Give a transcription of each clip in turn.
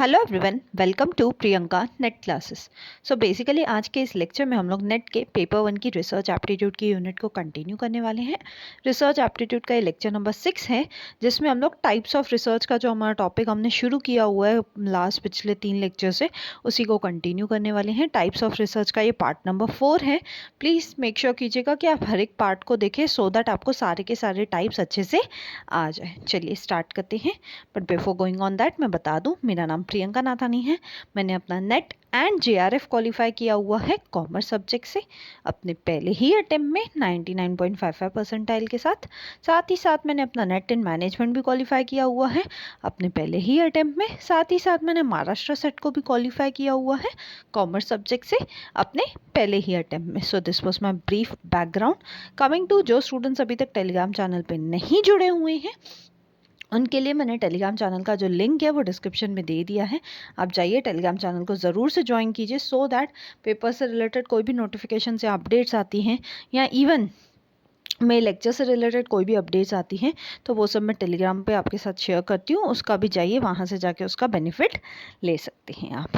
Hello everyone, welcome to Priyanka NET classes. So basically आज के इस लेक्चर में हम लोग नेट के पेपर 1 की रिसर्च एप्टीट्यूड की यूनिट को कंटिन्यू करने वाले हैं। रिसर्च एप्टीट्यूड का ये लेक्चर नंबर 6 है, जिसमें हम लोग टाइप्स ऑफ रिसर्च का जो हमारा टॉपिक हमने शुरू किया हुआ है लास्ट पिछले 3 लेक्चर से, उसी को कंटिन्यू करने वाले हैं। टाइप्स ऑफ रिसर्च का ये पार्ट नंबर 4 है। प्लीज़ मेक श्योर कीजिएगा कि आप हर एक पार्ट को देखें सो दैट आपको सारे के सारे टाइप्स अच्छे से आ जाए। चलिए स्टार्ट करते हैं, but before going on that मैं बता दूं, मेरा नाम प्रियंका नाथानी है। मैंने अपना नेट एंड जेआरएफ क्वालिफाई किया हुआ है कॉमर्स सब्जेक्ट से अपने पहले ही अटेम्प्ट में 99.55 परसेंटाइल के साथ। साथ ही साथ मैंने अपना नेट इन मैनेजमेंट भी क्वालिफाई किया हुआ है अपने पहले ही अटेम्प्ट में। साथ ही साथ मैंने महाराष्ट्र सेट को भी क्वालिफाई किया हुआ है कॉमर्स सब्जेक्ट से अपने पहले ही अटेम्प्ट में। So this was my brief background. Coming to जो स्टूडेंट्स अभी तक टेलीग्राम चैनल पर नहीं जुड़े हुए हैं, उनके लिए मैंने टेलीग्राम चैनल का जो लिंक है वो डिस्क्रिप्शन में दे दिया है। आप जाइए टेलीग्राम चैनल को ज़रूर से ज्वाइन कीजिए सो दैट पेपर से रिलेटेड कोई भी नोटिफिकेशन या अपडेट्स आती हैं या इवन मेरे लेक्चर से रिलेटेड कोई भी अपडेट्स आती हैं तो वो सब मैं टेलीग्राम पे आपके साथ शेयर करती हूँ। उसका भी जाइए, वहाँ से जाके उसका बेनिफिट ले सकते हैं आप।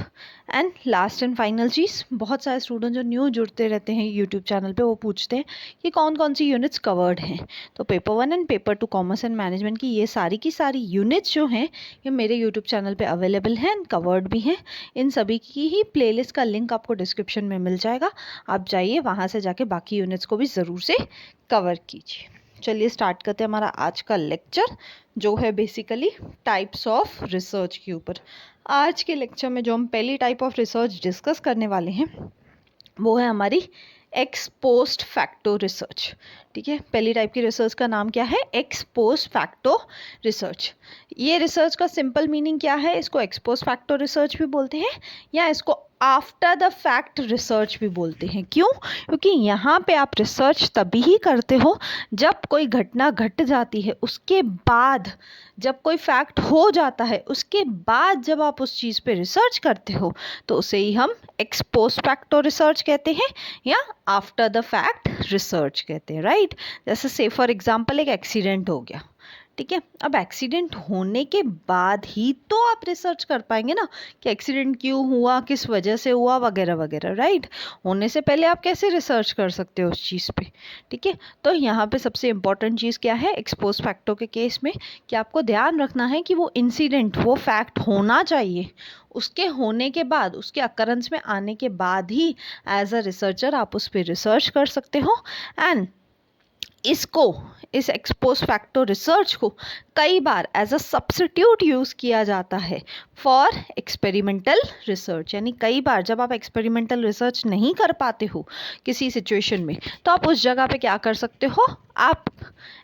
एंड लास्ट एंड फाइनल चीज़, बहुत सारे स्टूडेंट जो न्यू जुड़ते रहते हैं यूट्यूब चैनल पे, वो पूछते हैं कि कौन कौन सी यूनिट्स कवर्ड हैं। तो paper 1 and paper 2 commerce and management की ये सारी की सारी यूनिट्स जो हैं ये मेरे यूट्यूब चैनल पर अवेलेबल हैं एंड कवर्ड भी हैं। इन सभी की ही प्लेलिस्ट का लिंक आपको डिस्क्रिप्शन में मिल जाएगा। आप जाइए, वहाँ से जाके बाकी यूनिट्स को भी ज़रूर से कवर कीजिए। चलिए स्टार्ट करते हैं हमारा आज का लेक्चर, जो है बेसिकली टाइप्स ऑफ रिसर्च के ऊपर। आज के लेक्चर में जो हम पहली टाइप ऑफ रिसर्च डिस्कस करने वाले हैं वो है हमारी एक्स पोस्ट फैक्टो रिसर्च। ठीक है, पहली टाइप की रिसर्च का नाम क्या है? X post facto research. ये रिसर्च का सिंपल मीनिंग क्या है? इसको एक्स पोस्ट फैक्टो रिसर्च भी बोलते हैं या इसको आफ्टर द फैक्ट रिसर्च भी बोलते हैं। क्यों? क्योंकि यहाँ पे आप रिसर्च तभी ही करते हो जब कोई घटना घट जाती है, उसके बाद जब कोई फैक्ट हो जाता है, उसके बाद जब आप उस चीज़ पे रिसर्च करते हो तो उसे ही हम एक्स पोस्ट फैक्टो रिसर्च कहते हैं या आफ्टर द फैक्ट रिसर्च कहते हैं। राइट? जैसे से फॉर एग्जांपल एक एक्सीडेंट हो गया, ठीक है। अब एक्सीडेंट होने के बाद ही तो आप रिसर्च कर पाएंगे ना कि एक्सीडेंट क्यों हुआ, किस वजह से हुआ, वगैरह वगैरह। राइट? होने से पहले आप कैसे रिसर्च कर सकते हो उस चीज़ पे? ठीक है, तो यहाँ पे सबसे इम्पॉर्टेंट चीज़ क्या है एक्सपोज फैक्टो के केस में, कि आपको ध्यान रखना है कि वो इंसिडेंट, वो फैक्ट होना चाहिए, उसके होने के बाद, उसके अकरेंस में आने के बाद ही एज अ रिसर्चर आप उस पर रिसर्च कर सकते हो। एंड इसको, इस एक्सपोज फैक्टो रिसर्च को कई बार एज अ सब्स्टिट्यूट यूज़ किया जाता है फॉर एक्सपेरिमेंटल रिसर्च। यानी कई बार जब आप एक्सपेरिमेंटल रिसर्च नहीं कर पाते हो किसी सिचुएशन में, तो आप उस जगह पे क्या कर सकते हो? आप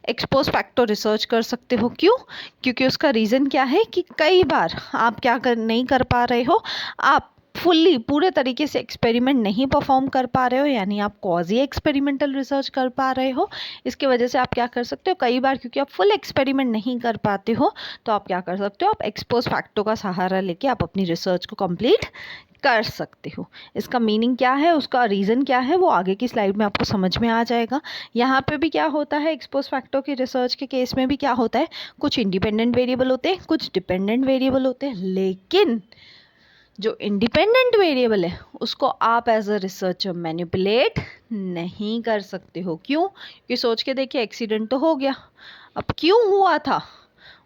एक्सपोज फैक्टो रिसर्च कर सकते हो। क्यों? क्योंकि उसका रीज़न क्या है कि कई बार आप नहीं कर पा रहे हो, आप फुल्ली पूरे तरीके से एक्सपेरिमेंट नहीं परफॉर्म कर पा रहे हो, यानी आप क्वाजी एक्सपेरिमेंटल रिसर्च कर पा रहे हो। इसके वजह से आप क्या कर सकते हो? कई बार क्योंकि आप फुल एक्सपेरिमेंट नहीं कर पाते हो तो आप क्या कर सकते हो? आप एक्सपोज फैक्टो का सहारा लेके आप अपनी रिसर्च को कंप्लीट कर सकते हो। इसका मीनिंग क्या है, उसका रीज़न क्या है, वो आगे की स्लाइड में आपको समझ में आ जाएगा। यहाँ पे भी क्या होता है, एक्सपोज फैक्टो की रिसर्च के केस में भी क्या होता है, कुछ इंडिपेंडेंट वेरिएबल होते हैं, कुछ डिपेंडेंट वेरिएबल होते हैं, लेकिन जो इंडिपेंडेंट वेरिएबल है उसको आप एज अ रिसर्चर मैनिपुलेट नहीं कर सकते हो। क्यों? क्योंकि सोच के देखिए, एक्सीडेंट तो हो गया, अब क्यों हुआ था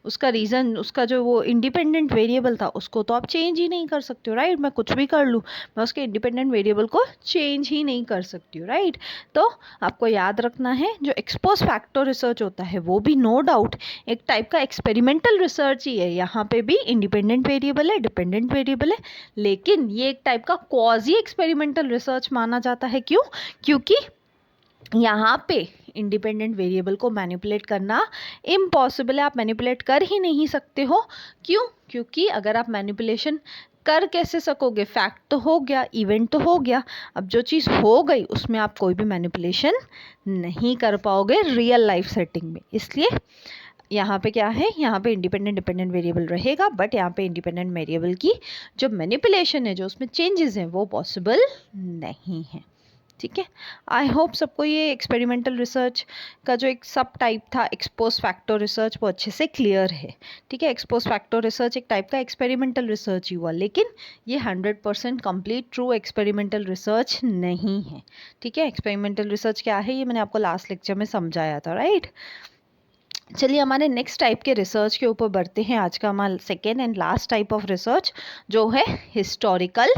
उसका रीज़न, उसका जो वो इंडिपेंडेंट वेरिएबल था उसको तो आप चेंज ही नहीं कर सकते हो। राइट? मैं कुछ भी कर लूँ, मैं उसके इंडिपेंडेंट वेरिएबल को चेंज ही नहीं कर सकती हूँ। राइट? तो आपको याद रखना है, जो एक्सपोज फैक्टो रिसर्च होता है वो भी नो डाउट एक टाइप का एक्सपेरिमेंटल रिसर्च ही है। यहाँ पे भी इंडिपेंडेंट वेरिएबल है, डिपेंडेंट वेरिएबल है, लेकिन ये एक टाइप का क्वाजी एक्सपेरिमेंटल रिसर्च माना जाता है। क्यों? क्योंकि यहाँ पे इंडिपेंडेंट वेरिएबल को मैनिपुलेट करना इम्पॉसिबल है, आप मैनिपुलेट कर ही नहीं सकते हो। क्यों? क्योंकि अगर आप मैनिपुलेशन कर कैसे सकोगे? फैक्ट तो हो गया, इवेंट तो हो गया, अब जो चीज़ हो गई उसमें आप कोई भी मैनिपुलेशन नहीं कर पाओगे रियल लाइफ सेटिंग में। इसलिए यहाँ पे क्या है, यहाँ पे इंडिपेंडेंट डिपेंडेंट वेरिएबल रहेगा, बट यहाँ पे इंडिपेंडेंट वेरिएबल की जो मैनिपुलेशन है, जो उसमें चेंजेस हैं, वो पॉसिबल नहीं है। ठीक है। आई होप सबको ये एक्सपेरिमेंटल रिसर्च का जो एक सब टाइप था एक्सपोज फैक्टर रिसर्च वो अच्छे से क्लियर है। ठीक है, एक्सपोज फैक्टर रिसर्च एक टाइप का एक्सपेरिमेंटल रिसर्च ही हुआ, लेकिन ये 100% कंप्लीट ट्रू एक्सपेरिमेंटल रिसर्च नहीं है। ठीक है, एक्सपेरिमेंटल रिसर्च क्या है ये मैंने आपको लास्ट लेक्चर में समझाया था, राइट। चलिए हमारे नेक्स्ट टाइप के रिसर्च के ऊपर बढ़ते हैं। आज का हमारा second and last type of research जो है हिस्टोरिकल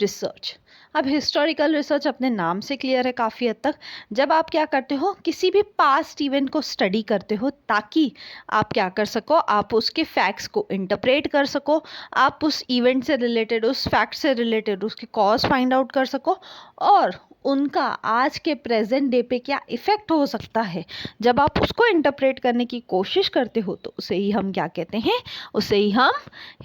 रिसर्च। अब हिस्टोरिकल रिसर्च अपने नाम से क्लियर है काफ़ी हद तक। जब आप क्या करते हो, किसी भी पास्ट इवेंट को स्टडी करते हो ताकि आप क्या कर सको, आप उसके फैक्ट्स को इंटरप्रेट कर सको, आप उस इवेंट से रिलेटेड, उस फैक्ट से रिलेटेड उसके कॉज फाइंड आउट कर सको और उनका आज के प्रेजेंट डे पे क्या इफ़ेक्ट हो सकता है। जब आप उसको इंटरप्रेट करने की कोशिश करते हो तो उसे ही हम क्या कहते हैं, उसे ही हम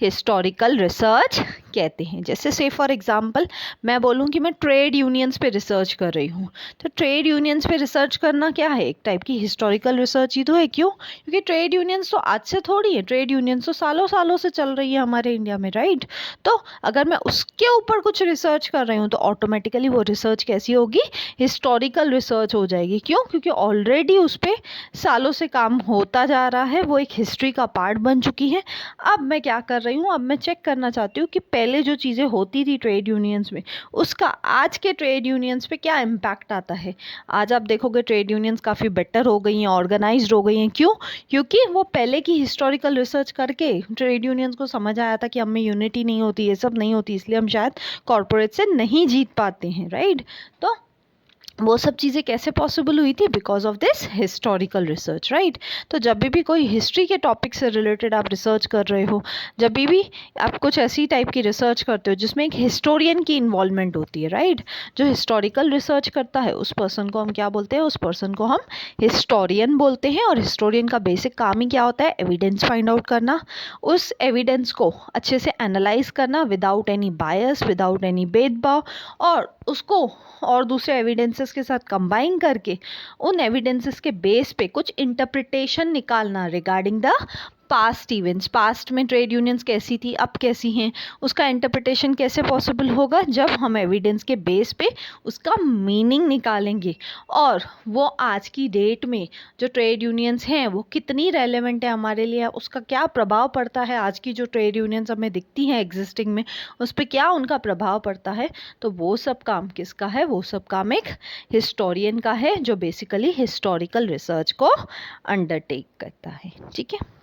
हिस्टोरिकल रिसर्च कहते हैं। जैसे से फॉर एग्जांपल मैं बोलूँ कि मैं ट्रेड यूनियंस पे रिसर्च कर रही हूँ, तो ट्रेड यूनियंस पे रिसर्च करना क्या है, एक टाइप की हिस्टोरिकल रिसर्च ही तो है। क्यों? क्योंकि ट्रेड यूनियंस तो आज से थोड़ी है, ट्रेड यूनियंस तो सालों सालों से चल रही है हमारे इंडिया में, राइट। तो अगर मैं उसके ऊपर कुछ रिसर्च कर रही हूँ तो ऑटोमेटिकली वो रिसर्च कैसी होगी, हिस्टोरिकल रिसर्च हो जाएगी। क्यों? क्योंकि ऑलरेडी उस पर सालों से काम होता जा रहा है, वो एक हिस्ट्री का पार्ट बन चुकी है। अब मैं क्या कर रही हूँ, अब मैं चेक करना चाहती हूँ कि पहले जो चीज़ें होती थी ट्रेड यूनियंस में उसका आज के ट्रेड यूनियंस पे क्या इम्पैक्ट आता है। आज आप देखोगे ट्रेड यूनियंस काफ़ी बेटर हो गई हैं, ऑर्गेनाइज्ड हो गई हैं। क्यों? क्योंकि वो पहले की हिस्टोरिकल रिसर्च करके ट्रेड यूनियंस को समझ आया था कि हमें यूनिटी नहीं होती, ये सब नहीं होती, इसलिए हम शायद कॉर्पोरेट से नहीं जीत पाते हैं, राइट। तो वो सब चीज़ें कैसे पॉसिबल हुई थी, because of this historical research, right. तो जब भी कोई हिस्ट्री के टॉपिक से रिलेटेड आप रिसर्च कर रहे हो, जब भी आप कुछ ऐसी टाइप की रिसर्च करते हो जिसमें एक हिस्टोरियन की इन्वॉल्वमेंट होती है, राइट। जो हिस्टोरिकल रिसर्च करता है उस पर्सन को हम क्या बोलते हैं, उस पर्सन को हम हिस्टोरियन बोलते हैं। और हिस्टोरियन का बेसिक काम ही क्या होता है, एविडेंस फाइंड आउट करना, उस एविडेंस को अच्छे से एनालाइज करना विदाउट एनी बायस, विदाउट एनी भेदभाव, और उसको और दूसरे एविडेंसेस के साथ कंबाइन करके उन एविडेंसेस के बेस पे कुछ इंटरप्रिटेशन निकालना regarding the past events. Past में ट्रेड यूनियंस कैसी थी, अब कैसी हैं, उसका इंटरप्रिटेशन कैसे पॉसिबल होगा, जब हम एविडेंस के बेस पे उसका मीनिंग निकालेंगे। और वो आज की डेट में जो ट्रेड यूनियंस हैं वो कितनी रेलेवेंट है हमारे लिए, उसका क्या प्रभाव पड़ता है, आज की जो ट्रेड यूनियंस हमें दिखती हैं एग्जिस्टिंग में उस पर क्या उनका प्रभाव पड़ता है। तो वो सब काम किसका है, वो सब काम एक हिस्टोरियन का है जो बेसिकली हिस्टोरिकल रिसर्च को अंडरटेक करता है। ठीक है।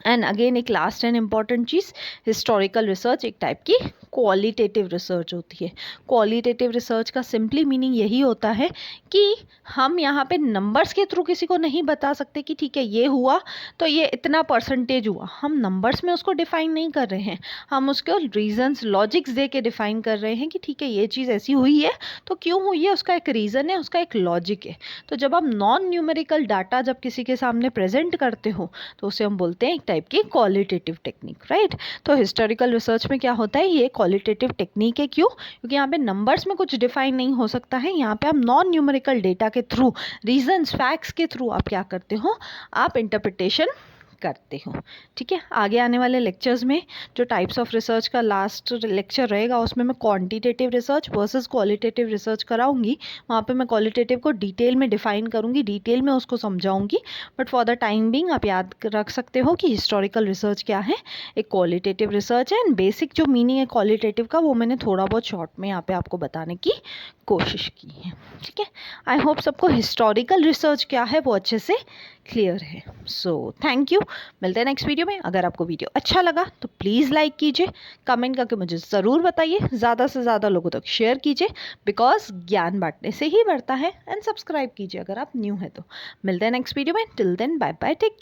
एंड अगेन एक last and important cheese, historical research एक टाइप की क्वालिटेटिव रिसर्च होती है। क्वालिटेटिव रिसर्च का सिंपली मीनिंग यही होता है कि हम यहाँ पे नंबर्स के थ्रू किसी को नहीं बता सकते कि ठीक है ये हुआ तो ये इतना परसेंटेज हुआ। हम नंबर्स में उसको डिफाइन नहीं कर रहे हैं, हम उसको रीजंस, लॉजिक्स दे के डिफाइन कर रहे हैं कि ठीक है ये चीज़ ऐसी हुई है तो क्यों हुई है, उसका एक रीज़न है, उसका एक लॉजिक है। तो जब आप नॉन न्यूमेरिकल डाटा जब किसी के सामने प्रेजेंट करते हो तो उसे हम बोलते हैं एक टाइप की क्वालिटेटिव टेक्निक, राइट। तो हिस्टोरिकल रिसर्च में क्या होता है, ये क्वालिटेटिव टेक्निक है। क्यों? क्योंकि यहाँ पे नंबर्स में कुछ डिफाइन नहीं हो सकता है, यहाँ पे आप नॉन न्यूमेरिकल डेटा के थ्रू, रीजंस, फैक्ट्स के थ्रू आप क्या करते हो, आप इंटरप्रिटेशन करते हो। ठीक है। आगे आने वाले लेक्चर्स में जो टाइप्स ऑफ रिसर्च का लास्ट लेक्चर रहेगा उसमें मैं quantitative research versus qualitative research कराऊंगी। वहाँ पे मैं क्वालिटेटिव को डिटेल में डिफाइन करूंगी, डिटेल में उसको समझाऊंगी। But for the time being आप याद रख सकते हो कि हिस्टोरिकल रिसर्च क्या है, एक क्वालिटेटिव रिसर्च है। एंड बेसिक जो मीनिंग है क्वालिटेटिव का वो मैंने थोड़ा बहुत शॉर्ट में यहाँ पे आपको बताने की कोशिश की है। ठीक है। आई होप सबको हिस्टोरिकल रिसर्च क्या है वो अच्छे से क्लियर है। सो थैंक यू, मिलते हैं नेक्स्ट वीडियो में। अगर आपको वीडियो अच्छा लगा तो प्लीज़ लाइक कीजिए, कमेंट करके मुझे ज़रूर बताइए, ज़्यादा से ज़्यादा लोगों तक शेयर कीजिए, बिकॉज ज्ञान बांटने से ही बढ़ता है। एंड सब्सक्राइब कीजिए अगर आप न्यू है तो। मिलते हैं नेक्स्ट वीडियो में। Till then bye bye, take